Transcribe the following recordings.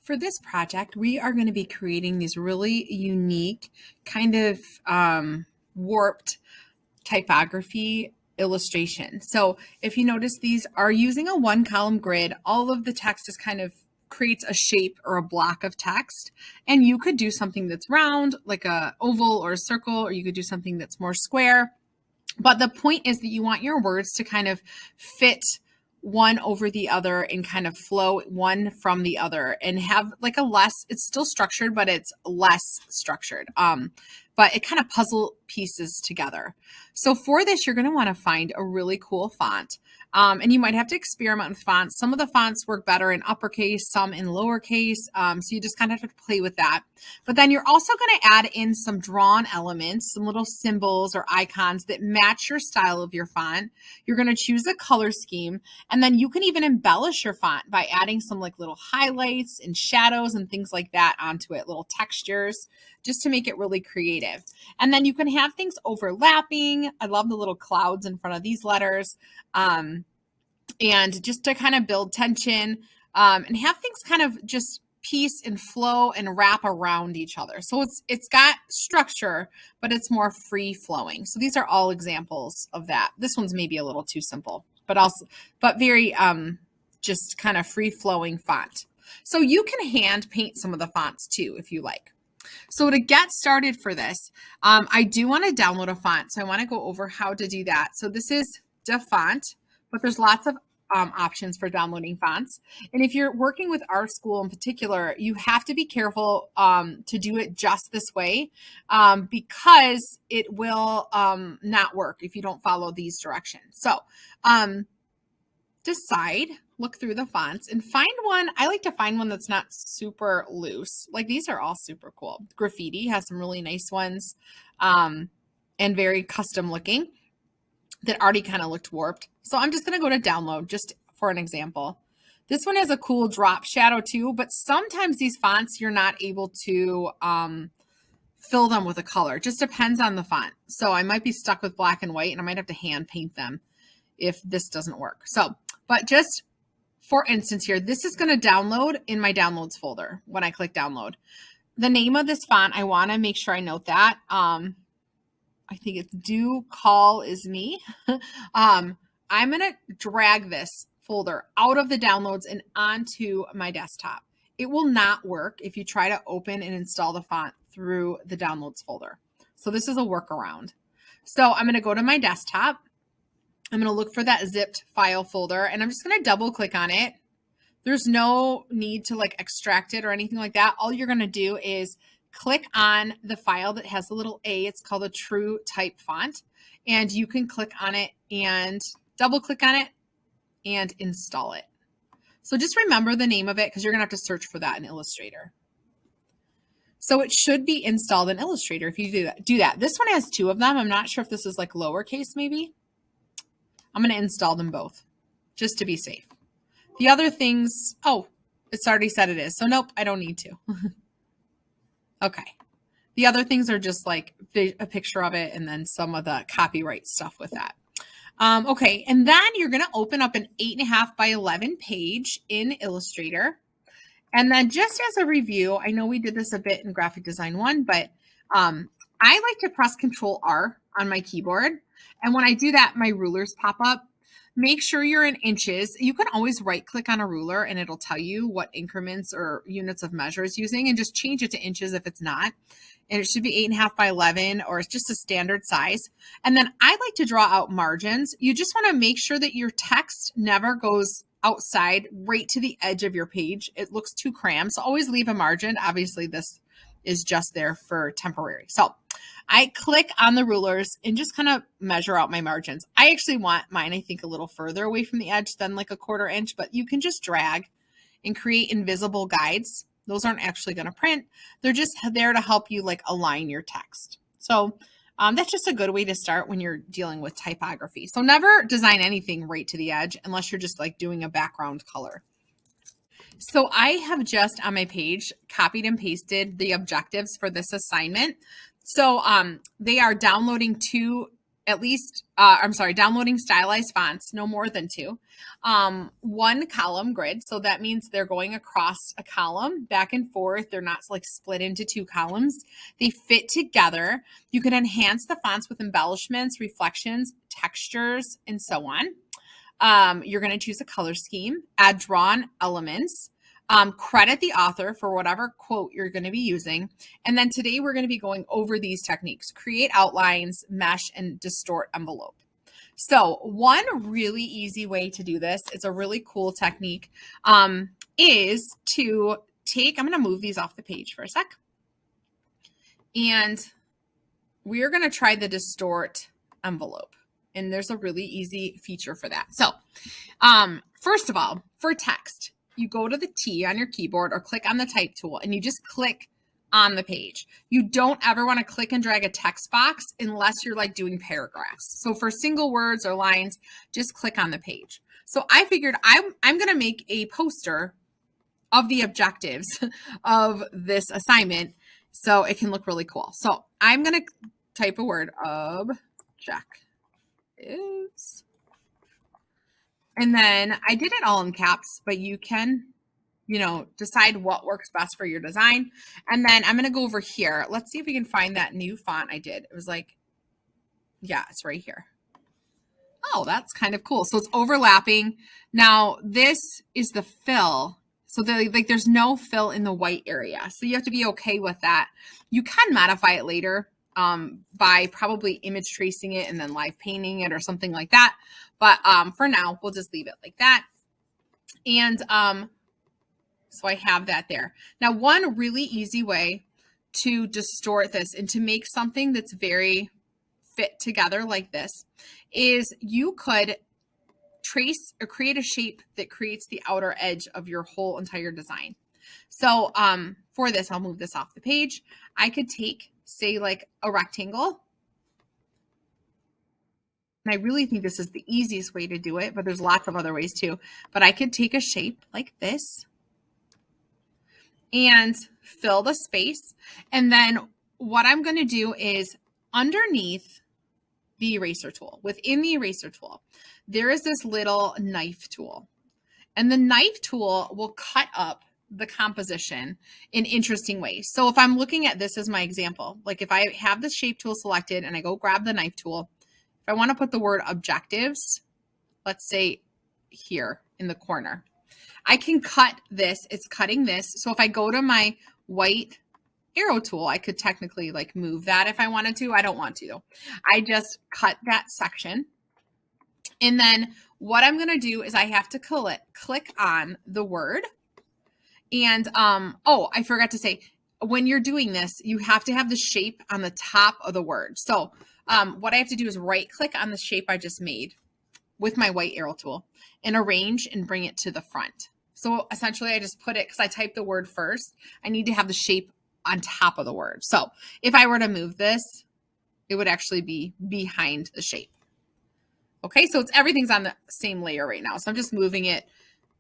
For this project, we are going to be creating these really unique, kind of warped typography illustration. So if you notice, these are using a one column grid. All of the text is kind of creates a shape or a block of text. And you could do something that's round, like a oval or a circle, or you could do something that's more square. But the point is that you want your words to kind of fit one over the other and kind of flow one from the other and have like a less, it's still structured, but it's less structured. But it kind of puzzle pieces together. So for this, you're going to want to find a really cool font. And you might have to experiment with fonts. Some of the fonts work better in uppercase, some in lowercase. So you just kind of have to play with that. But then you're also going to add in some drawn elements, some little symbols or icons that match your style of your font. You're going to choose a color scheme, and then you can even embellish your font by adding some like little highlights and shadows and things like that onto it, little textures, just to make it really creative. And then you can have things overlapping. I love the little clouds in front of these letters. And just to kind of build tension and have things kind of just piece and flow and wrap around each other. So it's got structure, but it's more free flowing. So these are all examples of that. This one's maybe a little too simple, but very just kind of free flowing font. So you can hand paint some of the fonts too, if you like. So to get started for this, I do want to download a font. So I want to go over how to do that. So this is DaFont, but there's lots of options for downloading fonts. And if you're working with our school in particular, you have to be careful to do it just this way because it will not work if you don't follow these directions. So look through the fonts and find one. I like to find one that's not super loose. Like these are all super cool. Graffiti has some really nice ones and very custom looking that already kind of looked warped. So I'm just going to go to download just for an example. This one has a cool drop shadow too, but sometimes these fonts you're not able to fill them with a color. It just depends on the font. So I might be stuck with black and white and I might have to hand paint them if this doesn't work. So, but just for instance here, this is going to download in my downloads folder when I click download. The name of this font, I want to make sure I note that. I think it's Do Call Is Me. I'm going to drag this folder out of the downloads and onto my desktop. It will not work if you try to open and install the font through the downloads folder. So this is a workaround. So I'm going to go to my desktop. I'm going to look for that zipped file folder and I'm just going to double click on it. There's no need to like extract it or anything like that. All you're going to do is click on the file that has a little A. It's called a True Type font. And you can click on it and double click on it and install it. So just remember the name of it because you're going to have to search for that in Illustrator. So it should be installed in Illustrator if you do that. This one has two of them. I'm not sure if this is like lowercase maybe. I'm going to install them both just to be safe. The other things, oh, it's already said it is. So nope, I don't need to. Okay. The other things are just like a picture of it and then some of the copyright stuff with that. Okay. And then you're going to open up an 8.5 by 11 page in Illustrator. And then just as a review, I know we did this a bit in Graphic Design 1, but I like to press Control-R on my keyboard. And when I do that, my rulers pop up. Make sure you're in inches. You can always right click on a ruler and it'll tell you what increments or units of measure it's using and just change it to inches if it's not. And it should be 8.5 by 11 or it's just a standard size. And then I like to draw out margins. You just want to make sure that your text never goes outside right to the edge of your page. It looks too crammed. So always leave a margin. Obviously this is just there for temporary. So I click on the rulers and just kind of measure out my margins. I actually want mine, I think, a little further away from the edge than like a 1/4 inch, but you can just drag and create invisible guides. Those aren't actually going to print. They're just there to help you like align your text. So that's just a good way to start when you're dealing with typography. So never design anything right to the edge unless you're just like doing a background color. So I have just on my page copied and pasted the objectives for this assignment. So they are downloading 2 at least, downloading stylized fonts, no more than 2. 1 column grid. So that means they're going across a column back and forth. They're not like split into 2 columns. They fit together. You can enhance the fonts with embellishments, reflections, textures, and so on. You're going to choose a color scheme, add drawn elements, credit the author for whatever quote you're going to be using. And then today we're going to be going over these techniques: create outlines, mesh, and distort envelope. So one really easy way to do this, it's a really cool technique, is to take, I'm going to move these off the page for a sec. And we're going to try the distort envelope. And there's a really easy feature for that. So first of all, for text, you go to the T on your keyboard or click on the type tool and you just click on the page. You don't ever want to click and drag a text box unless you're like doing paragraphs. So for single words or lines, just click on the page. So I figured I'm going to make a poster of the objectives of this assignment so it can look really cool. So I'm going to type a word, objectives. And then I did it all in caps, but you can, decide what works best for your design. And then I'm going to go over here. Let's see if we can find that new font I did. It was like, yeah, it's right here. Oh, that's kind of cool. So it's overlapping. Now this is the fill. So there's no fill in the white area. So you have to be okay with that. You can modify it later by probably image tracing it and then live painting it or something like that. But for now, we'll just leave it like that. And so I have that there. Now, one really easy way to distort this and to make something that's very fit together like this is you could trace or create a shape that creates the outer edge of your whole entire design. So for this, I'll move this off the page. I could take, say, like a rectangle. And I really think this is the easiest way to do it, but there's lots of other ways too. But I could take a shape like this and fill the space. And then what I'm going to do is underneath the eraser tool, within the eraser tool, there is this little knife tool. And the knife tool will cut up the composition in interesting ways. So if I'm looking at this as my example, like if I have the shape tool selected and I go grab the knife tool, if I want to put the word objectives, let's say here in the corner, I can cut this. It's cutting this. So if I go to my white arrow tool, I could technically like move that if I wanted to. I don't want to though. I just cut that section. And then what I'm going to do is I have to click on the word. And oh, I forgot to say, when you're doing this, you have to have the shape on the top of the word. So what I have to do is right click on the shape I just made with my white arrow tool and arrange and bring it to the front. So essentially I just put it, because I typed the word first, I need to have the shape on top of the word. So if I were to move this, it would actually be behind the shape. Okay, so everything's on the same layer right now. So I'm just moving it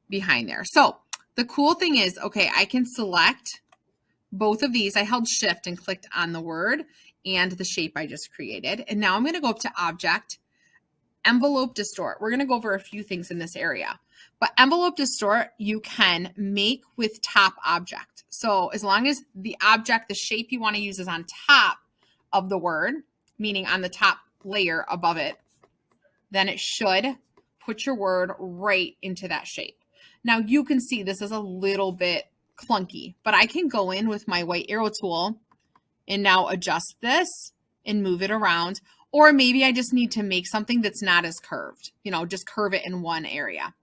behind there. So the cool thing is, okay, I can select both of these. I held shift and clicked on the word and the shape I just created. And now I'm going to go up to Object, Envelope Distort. We're going to go over a few things in this area. But Envelope Distort, you can make with top object. So as long as the object, the shape you want to use is on top of the word, meaning on the top layer above it, then it should put your word right into that shape. Now you can see this is a little bit clunky, but I can go in with my white arrow tool and now adjust this and move it around. Or maybe I just need to make something that's not as curved, just curve it in one area.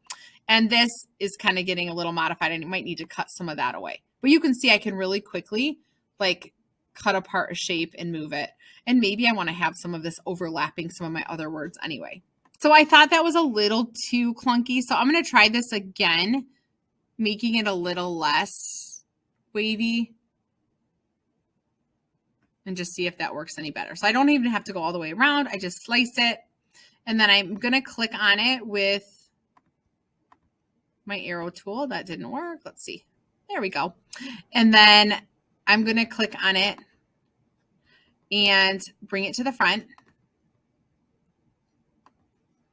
And this is kind of getting a little modified and you might need to cut some of that away. But you can see I can really quickly like cut apart a shape and move it. And maybe I want to have some of this overlapping some of my other words anyway. So I thought that was a little too clunky. So I'm going to try this again, making it a little less wavy and just see if that works any better. So I don't even have to go all the way around. I just slice it and then I'm going to click on it with my arrow tool. That didn't work. Let's see. There we go. And then I'm going to click on it and bring it to the front.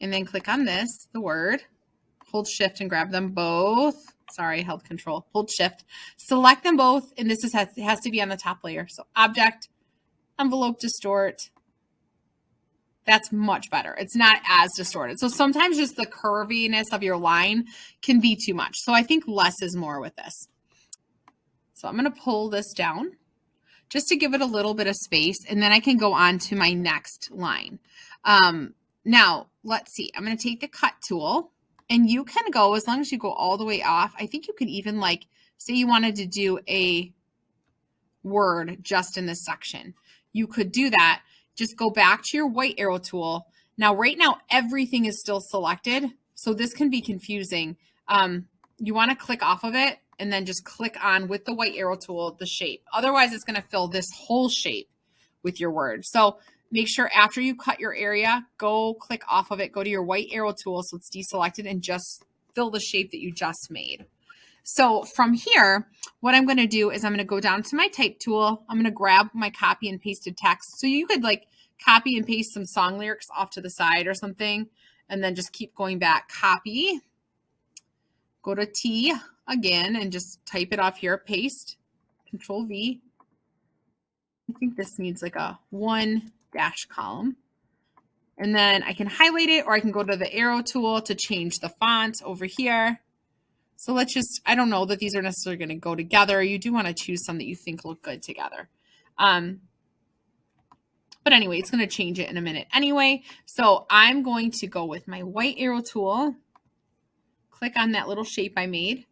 and then click on this, the word, hold shift and grab them both. Sorry, I held control, hold shift, select them both. And this has to be on the top layer. So object, envelope, distort. That's much better. It's not as distorted. So sometimes just the curviness of your line can be too much. So I think less is more with this. So I'm going to pull this down just to give it a little bit of space, and then I can go on to my next line. Now, let's see. I'm going to take the cut tool, and you can go, as long as you go all the way off, I think you could even, like, say you wanted to do a word just in this section. You could do that. Just go back to your white arrow tool. Now, right now, everything is still selected, so this can be confusing. You want to click off of it and then just click on, with the white arrow tool, the shape. Otherwise, it's going to fill this whole shape with your word. So make sure after you cut your area, go click off of it, go to your white arrow tool so it's deselected, and just fill the shape that you just made. So from here, what I'm going to do is I'm going to go down to my type tool. I'm going to grab my copy and pasted text. So you could like copy and paste some song lyrics off to the side or something, and then just keep going back. Copy, go to T again, and just type it off here, paste, Control V. I think this needs like a 1 dash column. And then I can highlight it, or I can go to the arrow tool to change the font over here. So let's just, I don't know that these are necessarily going to go together. You do want to choose some that you think look good together. But anyway, it's going to change it in a minute anyway. So I'm going to go with my white arrow tool, click on that little shape I made,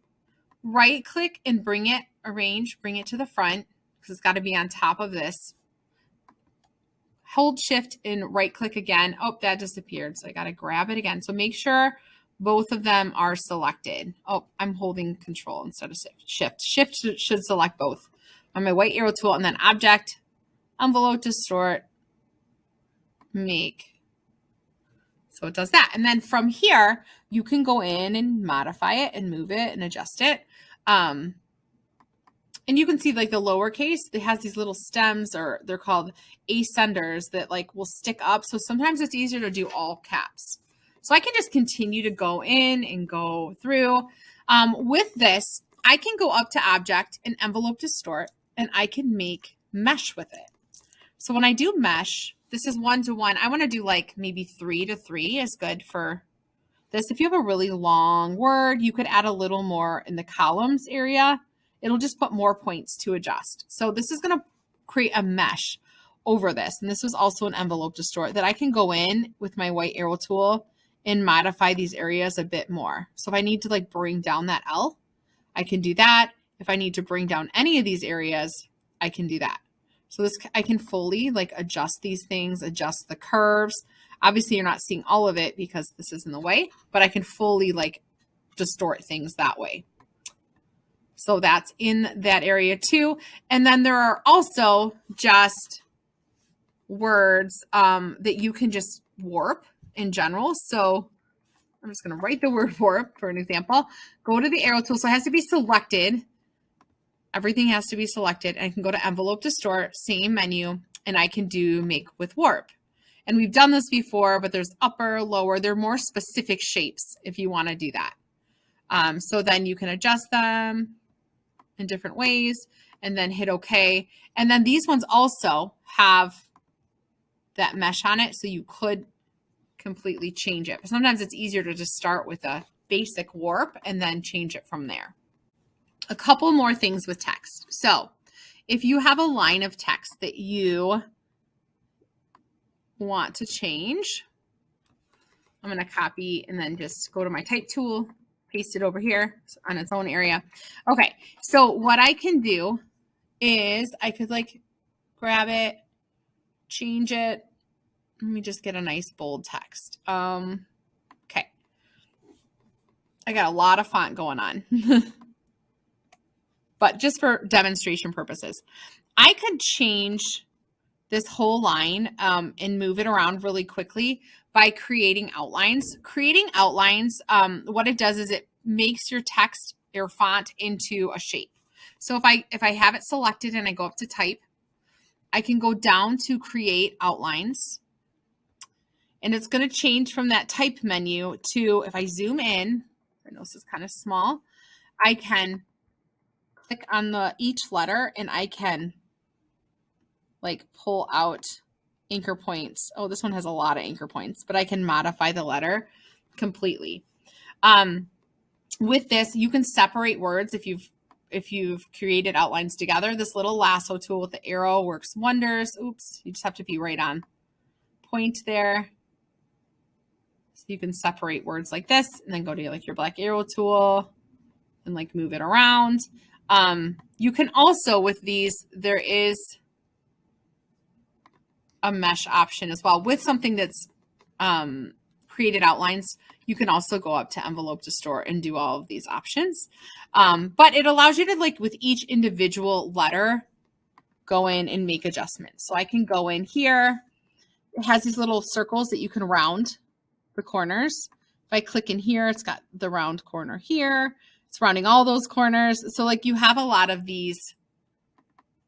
right click and bring it, arrange, bring it to the front, because it's got to be on top of this. Hold shift and right click again. Oh, that disappeared. So I got to grab it again. So make sure both of them are selected. Oh, I'm holding control instead of shift. Shift should select both on my white arrow tool, and then object, envelope, distort, make. So it does that. And then from here, you can go in and modify it and move it and adjust it. And you can see like the lowercase, it has these little stems, or they're called ascenders, that like will stick up. So sometimes it's easier to do all caps. So I can just continue to go in and go through. With this, I can go up to object and envelope distort, and I can make mesh with it. So when I do mesh, this is 1 to 1. I want to do like maybe 3 to 3 is good for this. If you have a really long word, you could add a little more in the columns area. It'll just put more points to adjust. So this is going to create a mesh over this. And this was also an envelope distort that I can go in with my white arrow tool and modify these areas a bit more. So if I need to like bring down that L, I can do that. If I need to bring down any of these areas, I can do that. So this, I can fully like adjust these things, adjust the curves. Obviously you're not seeing all of it because this is in the way, but I can fully like distort things that way. So that's in that area too. And then there are also just words that you can just warp in general. So I'm just going to write the word warp for an example. Go to the arrow tool. So it has to be selected. Everything has to be selected. And I can go to envelope distort, same menu, and I can do make with warp. And we've done this before, but there's upper, lower. They're more specific shapes if you want to do that. So then you can adjust them in different ways and then hit OK. And then these ones also have that mesh on it, so you could completely change it. But sometimes it's easier to just start with a basic warp and then change it from there. A couple more things with text. So if you have a line of text that you want to change, I'm going to copy and then just go to my type tool, paste it over here on its own area. Okay, so what I can do is I could like grab it, change it. Let me just get a nice bold text. Okay. I got a lot of font going on. But just for demonstration purposes, I could change this whole line and move it around really quickly by creating outlines. Creating outlines, what it does is it makes your text, your font into a shape. So if I have it selected and I go up to type, I can go down to create outlines. And it's going to change from that type menu to, if I zoom in, I know this is kind of small, I can click on each letter and I can like pull out anchor points. Oh, this one has a lot of anchor points, but I can modify the letter completely. With this, you can separate words if you've created outlines together. This little lasso tool with the arrow works wonders. Oops, you just have to be right on point there. So you can separate words like this and then go to like your black arrow tool and like move it around. You can also, with these, there is a mesh option as well. With something that's created outlines, you can also go up to Envelope Distort and do all of these options. But it allows you to, like, with each individual letter, go in and make adjustments. So I can go in here. It has these little circles that you can round the corners. If I click in here, it's got the round corner here. It's rounding all those corners. So like you have a lot of these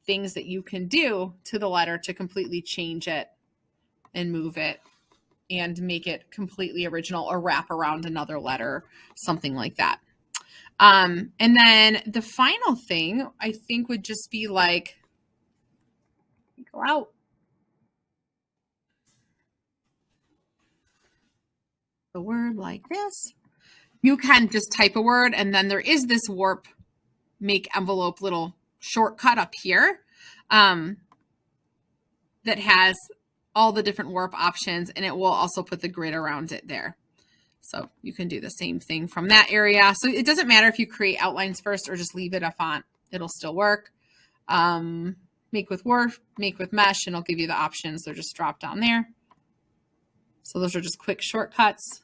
things that you can do to the letter to completely change it and move it and make it completely original or wrap around another letter, something like that. And then the final thing I think would just be like, go out. The word like this. You can just type a word, and then there is this warp make envelope little shortcut up here that has all the different warp options, and it will also put the grid around it there. So you can do the same thing from that area. So it doesn't matter if you create outlines first or just leave it a font, it'll still work. Make with warp, make with mesh, and it'll give you the options. They're just dropped down there. So those are just quick shortcuts.